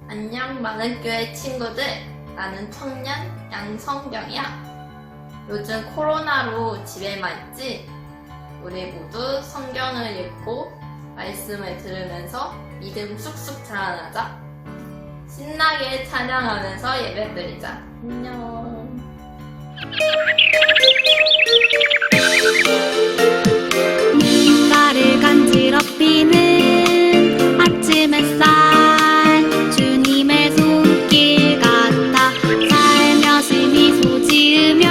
안녕 마늘교회 친구들, 나는 청년 양성경이야. 요즘 코로나로 집에만 있지? 우리 모두 성경을 읽고 말씀을 들으면서 믿음 쑥쑥 자라나자. 신나게 찬양하면서 예배드리자. 안녕. 나를 간지럽히는 아침 햇살 주님의 손길 같아 살며시 미소 지으며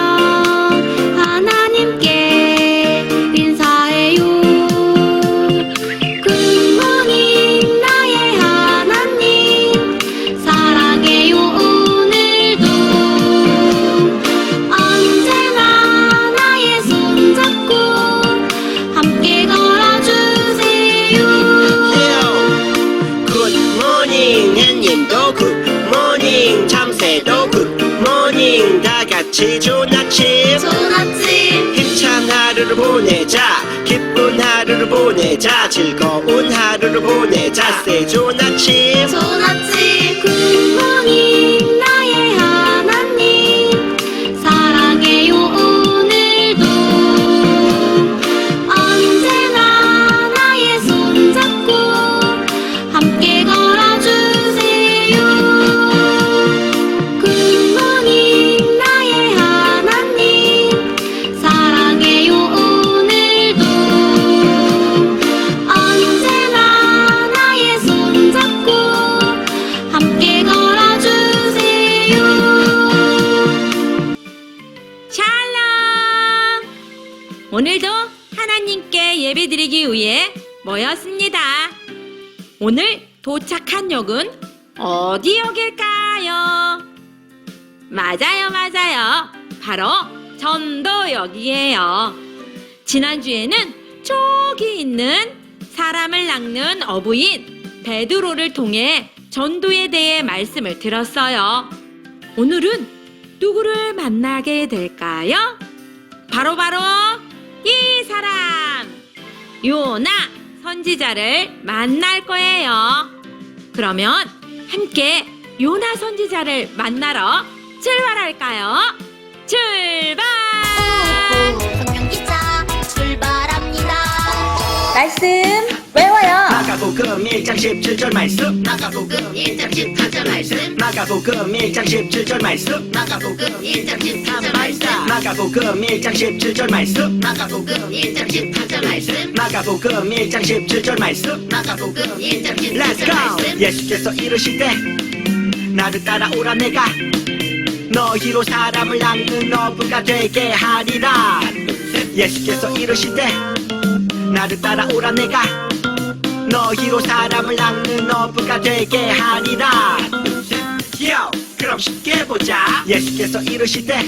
하나님께 인사해요. 굿모닝 나의 하나님 사랑해요. 오늘도 언제나 나의 손잡고 함께 걸어주세요. 굿모닝 햇님도 굿모닝 참새도 굿모닝 다같이 좋은 아침 좋은 아침 힘찬 하루를 보내자 기쁜 하루를 보내자 즐거운 하루를 보내자 say 좋은 아침 좋은 아침 굿모닝 나의 하나님 사랑해요. 오늘도 언제나 나의 손잡고 함께 걸어주세요. 굿모닝 나의 하나님 사랑해요. 오늘도 언제나 나의 손잡고 함께 걸어주세요. 샬롬! 오늘도 하나님께 예배드리기 위해 모였습니다. 오늘 도착한 역은 어디 역일까요? 맞아요. 바로 전도역이에요. 지난주에는 저기 있는 사람을 낚는 어부인 베드로를 통해 전도에 대해 말씀을 들었어요. 오늘은 누구를 만나게 될까요? 바로 이 사람! 요나 선지자를 만날 거예요. 그러면 함께 요나 선지자를 만나러 출발할까요? 출발! 성경기차 출발합니다. 말씀 외워요. 마가복음 1장 17절 말씀 마가복음 1장 17절 말씀 마가복음 1장 17절 말씀 마가복음 1장 17절 말씀 마가복음 1장 17절 말씀 마가복음 1장 17절 말씀 마가복음 1장 17절 말씀 마가복음 1장 Let's 17절 go! 말씀 예수께서 이르시되 나를 따라오라 내가 너희로 사람을 낚는 어부가 되게 하리라. 예수께서 이르시되 나를 따라오라 내가 너희로 사람을 낚는 어부가 되게 하리라. 요! 그럼 쉽게 보자. 예수께서 이르시되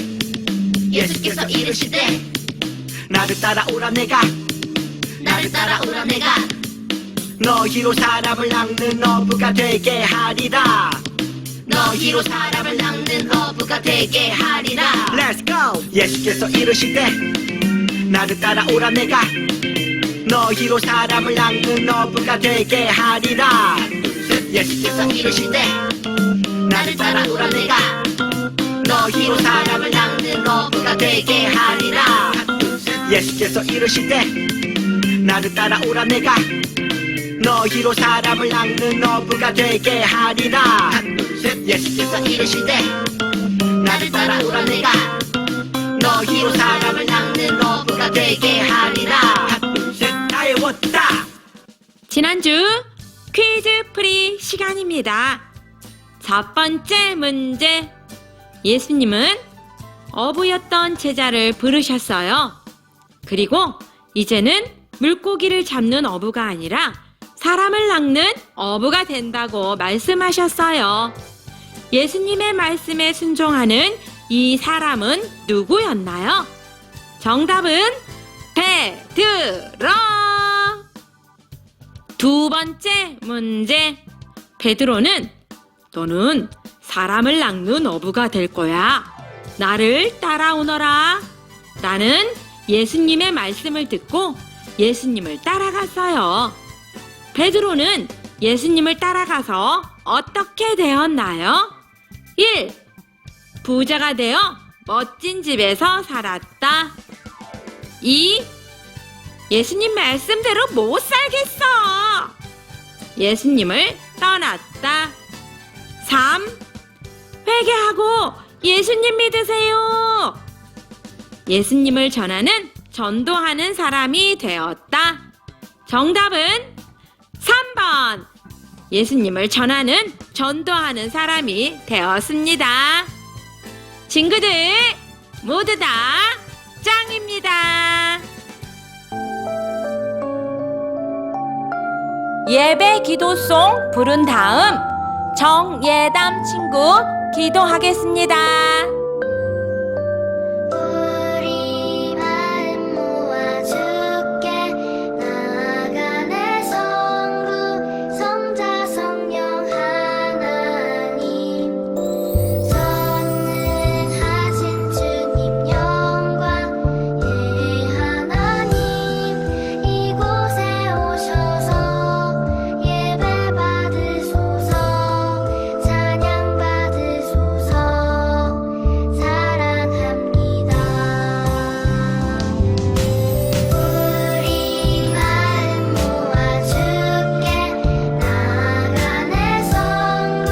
나를 따라오라 내가 너희로 사람을 낚는 어부가 되게 하리라. 너희로 사람을 낚는 어부가 되게 하리라. Let's go! 예수께서 이르시되 나를 따라오라 내가 너희로 사람을 낚는 어부가 되게 하리라. 예수께서 이르시되 나를 따라오라 내가 너희로 사람을 낚는 어부가 되게 하리라. 예수께서 이르시되 나를 따라오라 내가 너희로 사람을 낚는 어부가 되게 하리라. 예수께서 이르시되 나를 따라오라 내가 너희로 사람을 낚는 어부가 되게 하리라. 다 외웠다. 지난주 퀴즈 풀이 시간입니다. 첫 번째 문제. 예수님은 어부였던 제자를 부르셨어요. 그리고 이제는 물고기를 잡는 어부가 아니라 사람을 낚는 어부가 된다고 말씀하셨어요. 예수님의 말씀에 순종하는 이 사람은 누구였나요? 정답은 베드로! 두 번째 문제. 베드로는 너는 사람을 낚는 어부가 될 거야. 나를 따라오너라. 나는 예수님의 말씀을 듣고 예수님을 따라갔어요. 베드로는 예수님을 따라가서 어떻게 되었나요? 1. 부자가 되어 멋진 집에서 살았다. 2. 예수님 말씀대로 못 살겠어. 예수님을 떠났다. 3. 회개하고 예수님 믿으세요. 예수님을 전하는 전도하는 사람이 되었다. 정답은 3번. 예수님을 전하는 전도하는 사람이 되었습니다. 친구들 모두 다 짱입니다. 예배 기도송 부른 다음 정예담 친구 기도하겠습니다. 우리 마음 모아 주께 나아가네. 성부 성자 성령 하나님, 전능하신 주님 영광, 예 하나님 이곳에 오셔서 예배 받으소서, 찬양 받으소서, 사랑합니다. 우리 마음 모아 주께 나아가네. 성부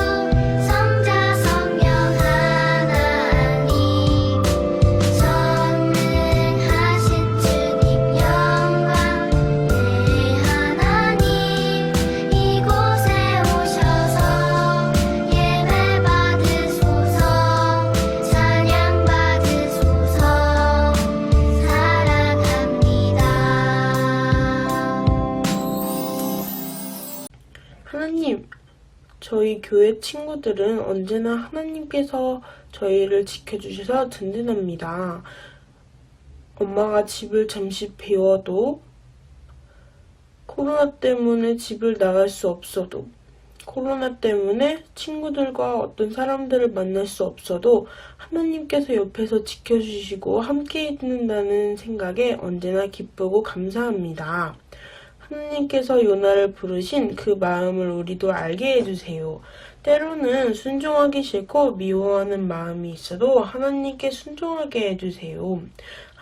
성자 성령 하나님, 전능하신 주님 영광, 예 하나님 이곳에 오셔서 예배 받으소서, 찬양 받으소서, 사랑합니다. 하나님, 저희 교회 친구들은 언제나 하나님께서 저희를 지켜주셔서 든든합니다. 엄마가 집을 잠시 비워도, 코로나 때문에 집을 나갈 수 없어도, 코로나 때문에 친구들과 어떤 사람들을 만날 수 없어도 하나님께서 옆에서 지켜주시고 함께 있는다는 생각에 언제나 기쁘고 감사합니다. 하나님께서 요나를 부르신 그 마음을 우리도 알게 해주세요. 때로는 순종하기 싫고 미워하는 마음이 있어도 하나님께 순종하게 해주세요.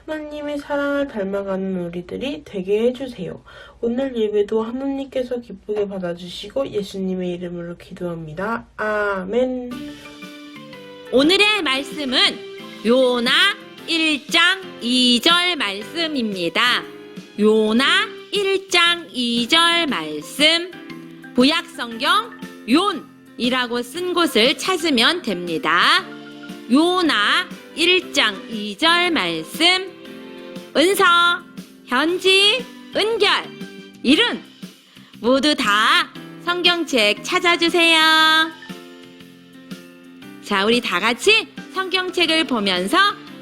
하나님의 사랑을 닮아가는 우리들이 되게 해주세요. 오늘 예배도 하나님께서 기쁘게 받아주시고 예수님의 이름으로 기도합니다. 아멘. 오늘의 말씀은 요나 1장 2절 말씀입니다. 요나 1장 2절 말씀, 구약성경 욘이라고 쓴 곳을 찾으면 됩니다. 요나 1장 2절 말씀, 은서, 현지, 은결, 이른 모두 다 성경책 찾아주세요. 자, 우리 다 같이 성경책을 보면서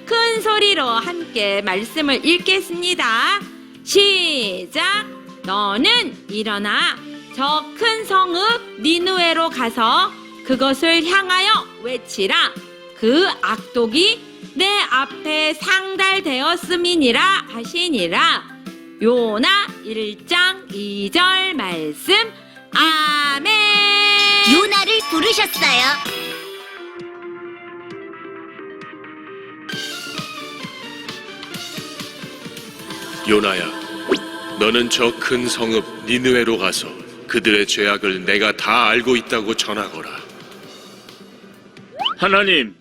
큰 소리로 함께 말씀을 읽겠습니다. 시작! 너는 일어나 저 큰 성읍 니느웨로 가서 그것을 향하여 외치라. 그 악독이 내 앞에 상달되었음이니라 하시니라. 요나 1장 2절 말씀. 아멘. 요나를 부르셨어요. 요나야, 너는 저 큰 성읍 니느웨로 가서 그들의 죄악을 내가 다 알고 있다고 전하거라. 하나님,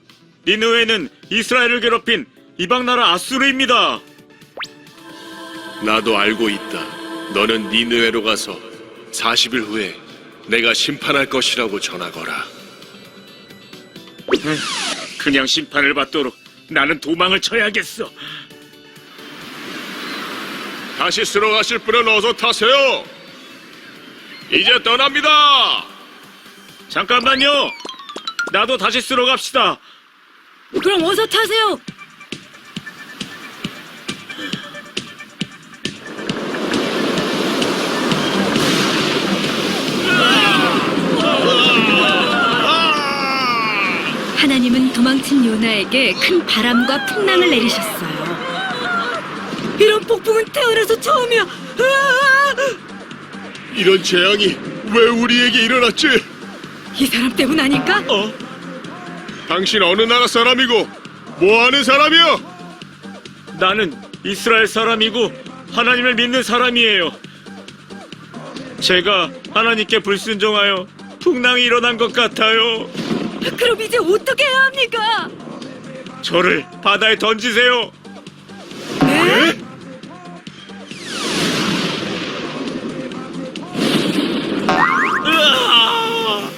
니느웨는 이스라엘을 괴롭힌 이방나라 아수르입니다. 나도 알고 있다. 너는 니느웨로 가서 40일 후에 내가 심판할 것이라고 전하거라. 그냥 심판을 받도록 나는 도망을 쳐야겠어. 다시 쓰러 가실 분은 어서 타세요. 이제 떠납니다. 잠깐만요. 나도 다시 쓰러 갑시다. 그럼 어서 타세요. 하나님은 도망친 요나에게 큰 바람과 풍랑을 내리셨어요. 이런 폭풍은 태어나서 처음이야. 이런 재앙이 왜 우리에게 일어났지? 이 사람 때문 아닐까? 당신 어느 나라 사람이고 뭐하는 사람이여? 나는 이스라엘 사람이고 하나님을 믿는 사람이에요. 제가 하나님께 불순종하여 풍랑이 일어난 것 같아요. 그럼 이제 어떻게 해야 합니까? 저를 바다에 던지세요. 네? 으아!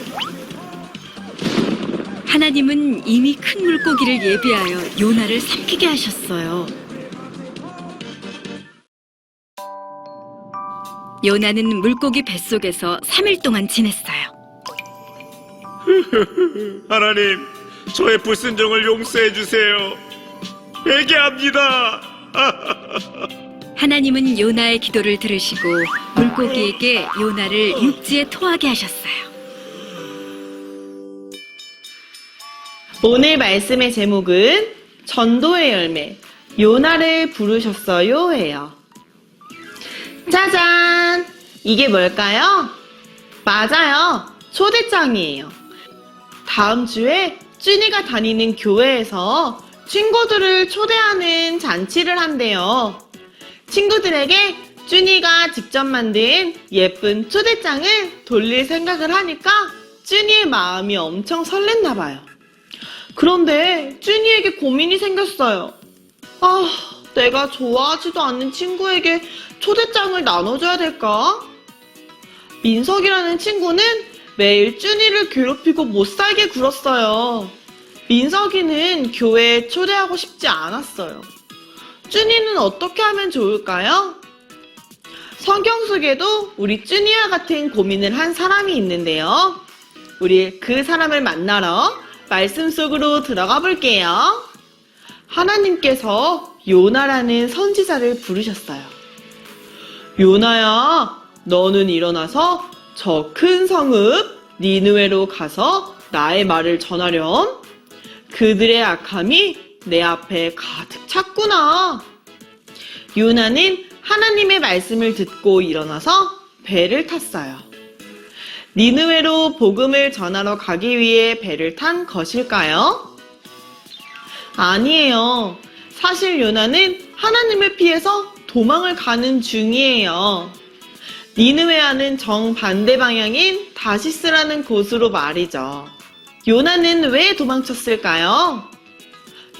하나님은 이미 큰 물고기를 예비하여 요나를 삼키게 하셨어요. 요나는 물고기 뱃속에서 3일 동안 지냈어요. 하나님, 저의 불순종을 용서해 주세요. 회개합니다. 하나님은 요나의 기도를 들으시고 물고기에게 요나를 육지에 토하게 하셨어요. 오늘 말씀의 제목은 전도의 열매, 요나를 부르셨어요 예요. 짜잔! 이게 뭘까요? 맞아요. 초대장이에요. 다음 주에 쭈니가 다니는 교회에서 친구들을 초대하는 잔치를 한대요. 친구들에게 쭈니가 직접 만든 예쁜 초대장을 돌릴 생각을 하니까 쭈니의 마음이 엄청 설렜나 봐요. 그런데 쭈니에게 고민이 생겼어요. 내가 좋아하지도 않는 친구에게 초대장을 나눠줘야 될까? 민석이라는 친구는 매일 쭈니를 괴롭히고 못살게 굴었어요. 민석이는 교회에 초대하고 싶지 않았어요. 쭈니는 어떻게 하면 좋을까요? 성경 속에도 우리 쭈니와 같은 고민을 한 사람이 있는데요. 우리 그 사람을 만나러 말씀 속으로 들어가 볼게요. 하나님께서 요나라는 선지자를 부르셨어요. 요나야, 너는 일어나서 저 큰 성읍 니느웨로 가서 나의 말을 전하렴. 그들의 악함이 내 앞에 가득 찼구나. 요나는 하나님의 말씀을 듣고 일어나서 배를 탔어요. 니느웨로 복음을 전하러 가기 위해 배를 탄 것일까요? 아니에요. 사실 요나는 하나님을 피해서 도망을 가는 중이에요. 니느웨와는 정반대 방향인 다시스라는 곳으로 말이죠. 요나는 왜 도망쳤을까요?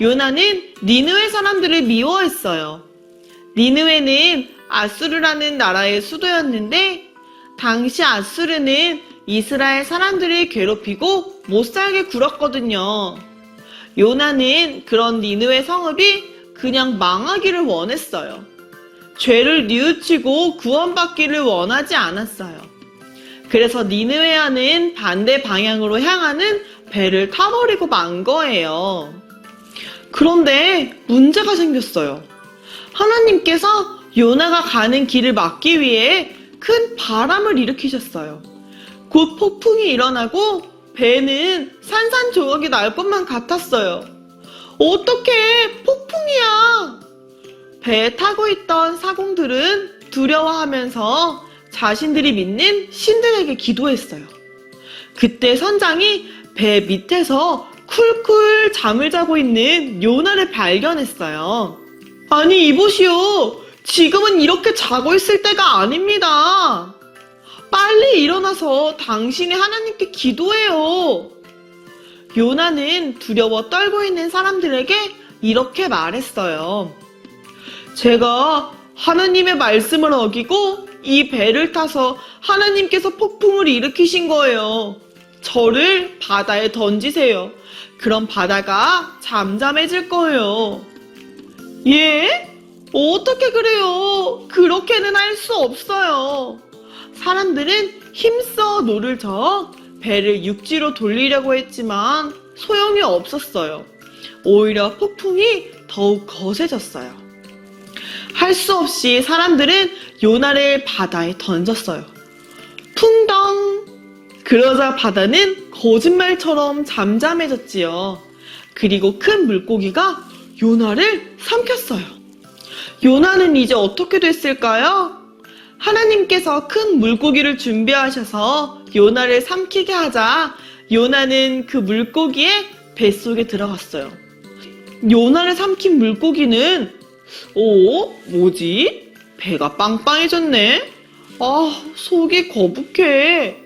요나는 니느웨 사람들을 미워했어요. 니느웨는 아수르라는 나라의 수도였는데 당시 아수르는 이스라엘 사람들을 괴롭히고 못살게 굴었거든요. 요나는 그런 니느웨 성읍이 그냥 망하기를 원했어요. 죄를 뉘우치고 구원받기를 원하지 않았어요. 그래서 니느웨와는 반대 방향으로 향하는 배를 타버리고 만 거예요. 그런데 문제가 생겼어요. 하나님께서 요나가 가는 길을 막기 위해 큰 바람을 일으키셨어요. 곧 폭풍이 일어나고 배는 산산조각이 날 것만 같았어요. 어떡해, 폭풍이야! 배에 타고 있던 사공들은 두려워하면서 자신들이 믿는 신들에게 기도했어요. 그때 선장이 배 밑에서 쿨쿨 잠을 자고 있는 요나를 발견했어요. 아니, 이보시오. 지금은 이렇게 자고 있을 때가 아닙니다. 빨리 일어나서 당신이 하나님께 기도해요. 요나는 두려워 떨고 있는 사람들에게 이렇게 말했어요. 제가 하나님의 말씀을 어기고 이 배를 타서 하나님께서 폭풍을 일으키신 거예요. 저를 바다에 던지세요. 그럼 바다가 잠잠해질 거예요. 예? 어떻게 그래요? 그렇게는 할 수 없어요. 사람들은 힘써 노를 저어 배를 육지로 돌리려고 했지만 소용이 없었어요. 오히려 폭풍이 더욱 거세졌어요. 할 수 없이 사람들은 요나를 바다에 던졌어요. 퉁덩! 그러자 바다는 거짓말처럼 잠잠해졌지요. 그리고 큰 물고기가 요나를 삼켰어요. 요나는 이제 어떻게 됐을까요? 하나님께서 큰 물고기를 준비하셔서 요나를 삼키게 하자 요나는 그 물고기의 뱃속에 들어갔어요. 요나를 삼킨 물고기는 뭐지? 배가 빵빵해졌네? 속이 거북해.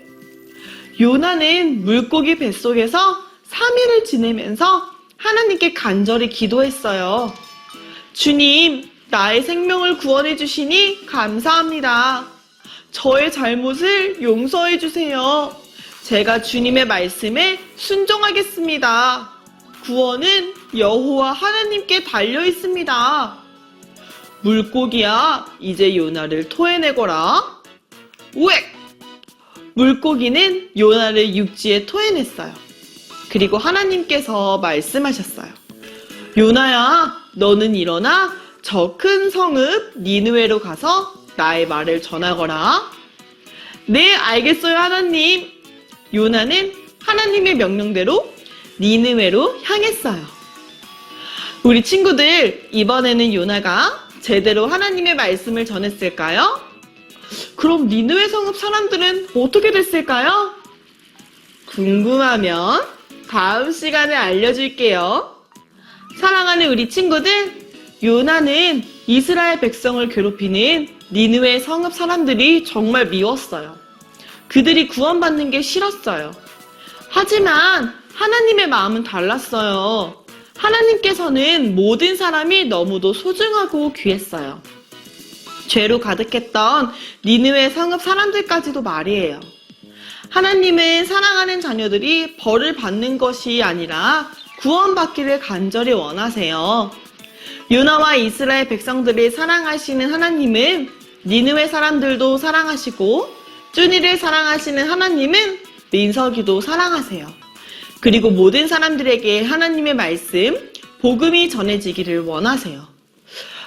요나는 물고기 뱃속에서 3일을 지내면서 하나님께 간절히 기도했어요. 주님, 나의 생명을 구원해 주시니 감사합니다. 저의 잘못을 용서해 주세요. 제가 주님의 말씀에 순종하겠습니다. 구원은 여호와 하나님께 달려 있습니다. 물고기야, 이제 요나를 토해내거라. 우엑! 물고기는 요나를 육지에 토해냈어요. 그리고 하나님께서 말씀하셨어요. 요나야, 너는 일어나 저 큰 성읍 니느웨로 가서 나의 말을 전하거라. 네, 알겠어요, 하나님. 요나는 하나님의 명령대로 니느웨로 향했어요. 우리 친구들, 이번에는 요나가 제대로 하나님의 말씀을 전했을까요? 그럼 니느웨 성읍 사람들은 어떻게 됐을까요? 궁금하면 다음 시간에 알려줄게요. 사랑하는 우리 친구들, 요나는 이스라엘 백성을 괴롭히는 니느웨 성읍 사람들이 정말 미웠어요. 그들이 구원받는 게 싫었어요. 하지만 하나님의 마음은 달랐어요. 하나님께서는 모든 사람이 너무도 소중하고 귀했어요. 죄로 가득했던 니느웨 성읍 사람들까지도 말이에요. 하나님은 사랑하는 자녀들이 벌을 받는 것이 아니라 구원받기를 간절히 원하세요. 요나와 이스라엘 백성들을 사랑하시는 하나님은 니느웨 사람들도 사랑하시고 쭈니를 사랑하시는 하나님은 민석이도 사랑하세요. 그리고 모든 사람들에게 하나님의 말씀, 복음이 전해지기를 원하세요.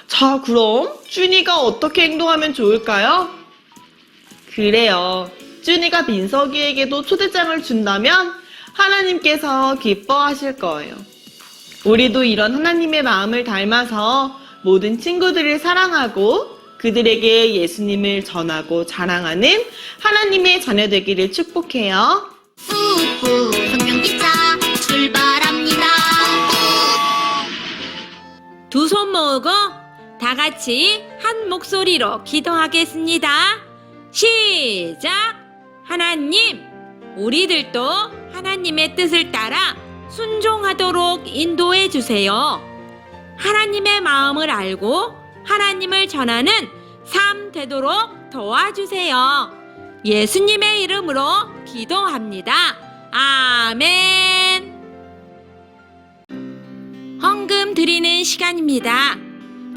자, 그럼 쭈니가 어떻게 행동하면 좋을까요? 그래요. 쭈니가 민석이에게도 초대장을 준다면 하나님께서 기뻐하실 거예요. 우리도 이런 하나님의 마음을 닮아서 모든 친구들을 사랑하고 그들에게 예수님을 전하고 자랑하는 하나님의 자녀 되기를 축복해요. 후후 성경기차 출발합니다. 두 손 모으고 다 같이 한 목소리로 기도하겠습니다. 시작! 하나님, 우리들도 하나님의 뜻을 따라 순종하도록 인도해 주세요. 하나님의 마음을 알고 하나님을 전하는 삶 되도록 도와주세요. 예수님의 이름으로 기도합니다. 아멘. 헌금 드리는 시간입니다.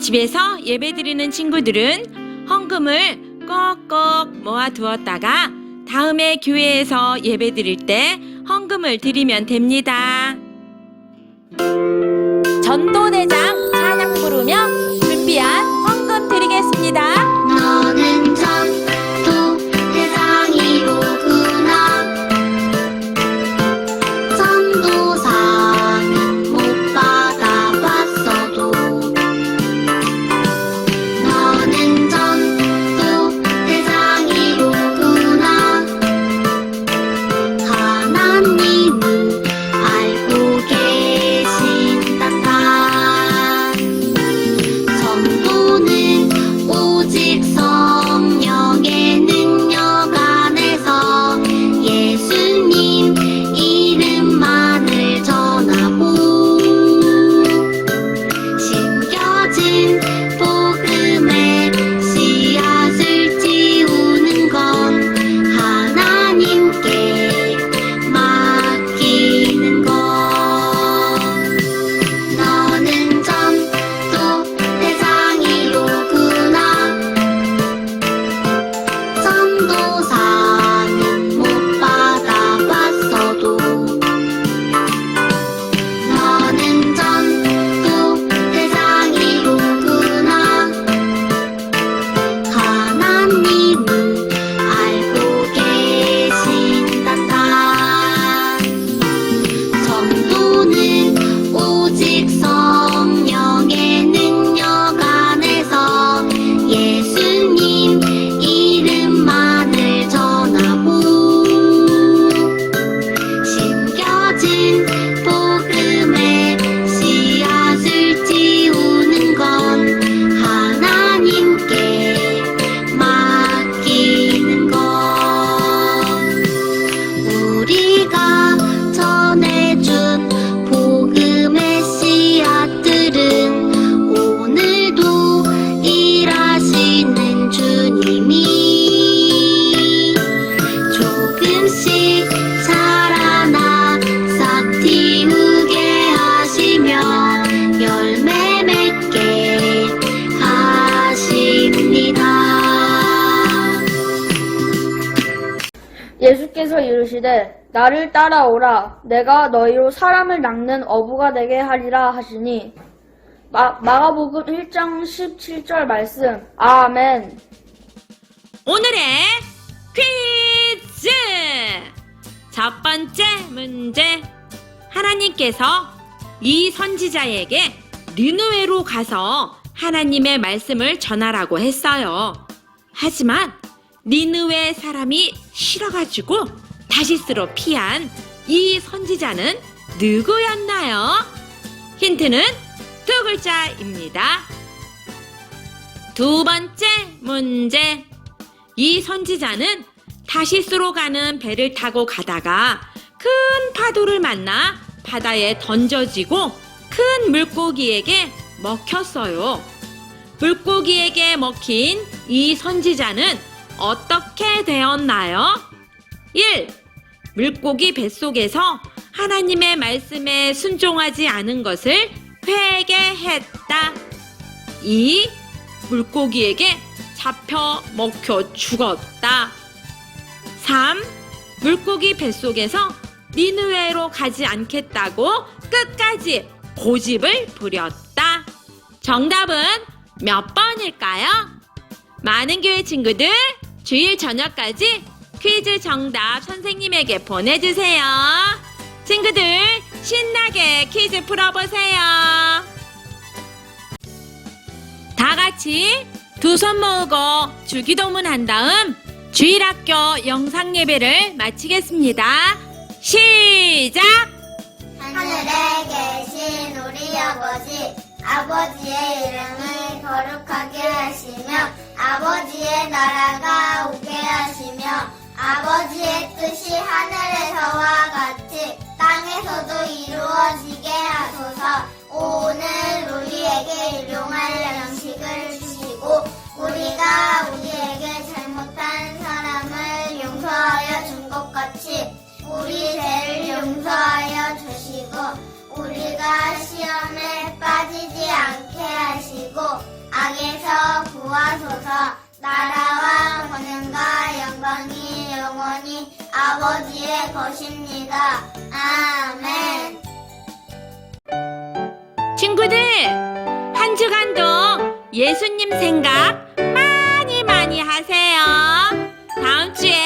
집에서 예배 드리는 친구들은 헌금을 꼭꼭 모아두었다가 다음에 교회에서 예배 드릴 때 헌금을 드리면 됩니다. 전도대장 찬양 부르며 불비한 헌금 드리겠습니다. 너는 전도 대장이로구나. 전도사는 못 받아봤어도 너는 전도 대장이로구나. 하나님은 알고 계신단다. 예수께서 이르시되 나를 따라오라 내가 너희로 사람을 낚는 어부가 되게 하리라 하시니 마가복음 1장 17절 말씀. 아멘. 오늘의 퀴즈! 첫 번째 문제. 하나님께서 이 선지자에게 니느웨로 가서 하나님의 말씀을 전하라고 했어요. 하지만 니느웨 사람이 싫어가지고 다시스로 피한 이 선지자는 누구였나요? 힌트는 두 글자입니다. 두 번째 문제. 이 선지자는 다시스로 가는 배를 타고 가다가 큰 파도를 만나 바다에 던져지고 큰 물고기에게 먹혔어요. 물고기에게 먹힌 이 선지자는 어떻게 되었나요? 1. 물고기 뱃속에서 하나님의 말씀에 순종하지 않은 것을 회개했다. 2. 물고기에게 잡혀 먹혀 죽었다. 3. 물고기 뱃속에서 니느웨로 가지 않겠다고 끝까지 고집을 부렸다. 정답은 몇 번일까요? 많은 교회 친구들, 주일 저녁까지 퀴즈 정답 선생님에게 보내주세요. 친구들, 신나게 퀴즈 풀어보세요. 다 같이 두 손 모으고 주기도문 한 다음 주일학교 영상 예배를 마치겠습니다. 시작! 하늘에 계신 우리 아버지, 아버지의 이름을 거룩하게 하시며 아버지의 나라가 오게 하시며 아버지의 뜻이 하늘에서와 같이 땅에서도 이루어지게 하소서. 오늘 우리에게 일용할 양식을 주시고 우리가 우리에게 잘못한 사람을 용서하여 준 것 같이 우리 죄를 용서하여 주시고 우리가 시험에 빠지지 않게 하시고 악에서 구하소서. 나라와 권능과 영광이 영원히 아버지의 것입니다. 아멘. 친구들, 한 주간도 예수님 생각 많이 하세요. 다음 주에